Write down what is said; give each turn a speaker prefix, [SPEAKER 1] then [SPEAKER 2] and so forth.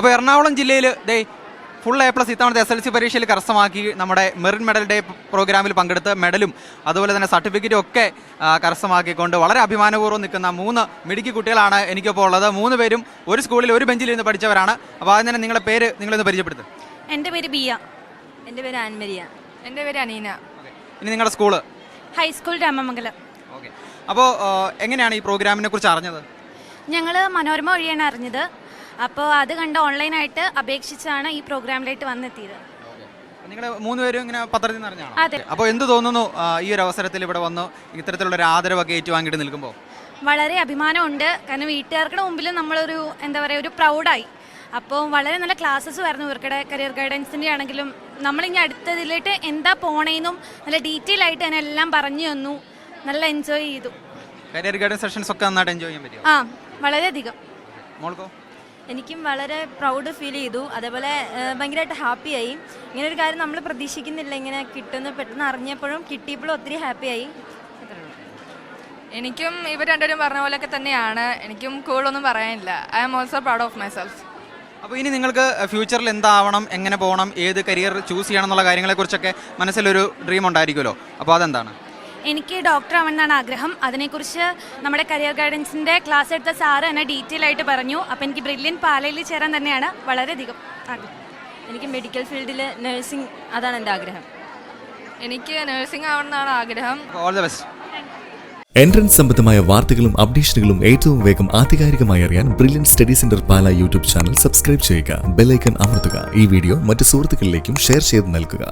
[SPEAKER 1] അപ്പോൾ എറണാകുളം ജില്ലയിൽ full A+ ഇത്തവണത്തെ SLC പരീക്ഷയിൽ കരസ്ഥമാക്കി നമ്മുടെ മെറിറ്റ് മെഡൽ ഡേ പ്രോഗ്രാമിൽ പങ്കെടുത്ത് മെഡലും അതുപോലെ തന്നെ സർട്ടിഫിക്കറ്റും ഒക്കെ കരസ്ഥമാക്കിക്കൊണ്ട് വളരെ അഭിമാനപൂർവ്വം നിൽക്കുന്ന 3 മിടുക്കി കുട്ടികളാണ് എനിക്കിപ്പോൾ ഉള്ളത്. 3 പേരും ഒരു സ്കൂളിൽ ഒരു ബെഞ്ചിൽ ഇരുന്ന് പഠിച്ചവരാണ്. അപ്പോൾ അതിന് തന്നെ നിങ്ങളുടെ പേര് നിങ്ങളൊന്ന് പരിചയപ്പെടുത്തും.
[SPEAKER 2] എൻ്റെ പേര് ബിയ. എൻ്റെ പേര് ആൻമരിയ.
[SPEAKER 3] എൻ്റെ പേര് അനീന.
[SPEAKER 1] ഇനി നിങ്ങളുടെ സ്കൂള്
[SPEAKER 2] ഹൈസ്കൂൾ രാമമംഗലം.
[SPEAKER 1] ഓക്കെ. അപ്പോൾ എങ്ങനെയാണ് ഈ പ്രോഗ്രാമിനെ കുറിച്ച് അറിഞ്ഞത്?
[SPEAKER 2] ഞങ്ങൾ മനോരമ വഴിയാണ് അറിഞ്ഞത്. അപ്പോൾ അത് കണ്ട് ഓൺലൈനായിട്ട് അപേക്ഷിച്ചാണ് ഈ പ്രോഗ്രാമിലായിട്ട് വന്നെത്തിയത്.
[SPEAKER 1] നിങ്ങൾ 3 പേരും ഇങ്ങനെ പത്രത്തിൽ നിന്ന് അറിഞ്ഞാണോ?
[SPEAKER 2] അതെ.
[SPEAKER 1] അപ്പോൾ എന്ത് തോന്നുന്നു ഈ ഒരു അവസരത്തിൽ ഇവിടെ വന്ന് ഇത്തരത്തിലുള്ളൊരു ആദരവൊക്കെ ഏറ്റുവാങ്ങിയിട്ട് നിൽക്കുമ്പോൾ?
[SPEAKER 2] വളരെ അഭിമാനമുണ്ട്. കാരണം വീട്ടുകാർക്കുടെ മുമ്പിലും നമ്മളൊരു ഒരു പ്രൗഡായി. അപ്പോൾ വളരെ നല്ല ക്ലാസ്സസ് വരുന്നു ഇവർക്കിടെ. കരിയർ ഗൈഡൻസിൻ്റെ ആണെങ്കിലും നമ്മളിങ്ങനെ അടുത്തതിലേക്ക് എന്താ പോണേന്നും നല്ല ഡീറ്റെയിൽ ആയിട്ട് തന്നെ എല്ലാം പറഞ്ഞു തന്നു. നല്ല എൻജോയ് ചെയ്തു.
[SPEAKER 1] കരിയർ ഗൈഡൻസ് സെഷൻസ് ഒക്കെ നന്നായിട്ട് എൻജോയ് ചെയ്യാൻ പറ്റും.
[SPEAKER 2] വളരെയധികം.
[SPEAKER 1] മോൾക്കോ?
[SPEAKER 4] എനിക്കും വളരെ പ്രൗഡ് ഫീൽ ചെയ്തു. അതേപോലെ ഭയങ്കരമായിട്ട് ഹാപ്പിയായി. ഇങ്ങനെ ഒരു കാര്യം നമ്മൾ പ്രതീക്ഷിക്കുന്നില്ല ഇങ്ങനെ കിട്ടുമെന്ന് പെട്ടെന്ന് അറിഞ്ഞപ്പോഴും കിട്ടിയപ്പോഴും ഒത്തിരി ഹാപ്പിയായി.
[SPEAKER 3] എനിക്കും ഇവർ രണ്ടുപേരും പറഞ്ഞ പോലെയൊക്കെ തന്നെയാണ്. എനിക്കും കൂടുതലൊന്നും പറയാനില്ല. I am also proud of myself.
[SPEAKER 1] അപ്പോൾ ഇനി നിങ്ങൾക്ക് ഫ്യൂച്ചറിൽ എന്താവണം, എങ്ങനെ പോകണം, ഏത് കരിയർ ചൂസ് ചെയ്യണം എന്നുള്ള കാര്യങ്ങളെക്കുറിച്ചൊക്കെ മനസ്സിലൊരു ഡ്രീം ഉണ്ടായിരിക്കുമല്ലോ. അപ്പോൾ അതെന്താണ്?
[SPEAKER 2] എനിക്ക് ഡോക്ടർ ആവണമെന്നാണ് ആഗ്രഹം. അതിനെക്കുറിച്ച് നമ്മുടെ കരിയർ ഗൈഡൻസിൻ്റെ ക്ലാസ് എടുത്ത സാറ് എന്നെ ഡീറ്റെയിൽ ആയിട്ട് പറഞ്ഞു. അപ്പോൾ എനിക്ക് ബ്രില്യൻ പാലയിൽ ചേരാൻ തന്നെയാണ് വളരെയധികം ആഗ്രഹം.
[SPEAKER 4] എനിക്ക് മെഡിക്കൽ ഫീൽഡിൽ നഴ്സിംഗ്, അതാണ് എൻ്റെ ആഗ്രഹം.
[SPEAKER 3] എനിക്ക് നഴ്സിംഗ് ആവണമെന്നാണ് ആഗ്രഹം.
[SPEAKER 1] All the best.
[SPEAKER 5] എൻട്രൻസ് സംബന്ധമായ വാർത്തകളും അപ്ഡേഷനുകളും ഏറ്റവും വേഗം ആധികാരികമായി അറിയാൻ ബ്രില്യൻ സ്റ്റഡി സെന്റർ പാല യൂട്യൂബ് ചാനൽ സബ്സ്ക്രൈബ് ചെയ്യുക. ബെൽ ഐക്കൺ അമർത്തുക. ഈ വീഡിയോ മറ്റ് സുഹൃത്തുക്കളിലേക്കും ഷെയർ ചെയ്ത് നൽകുക.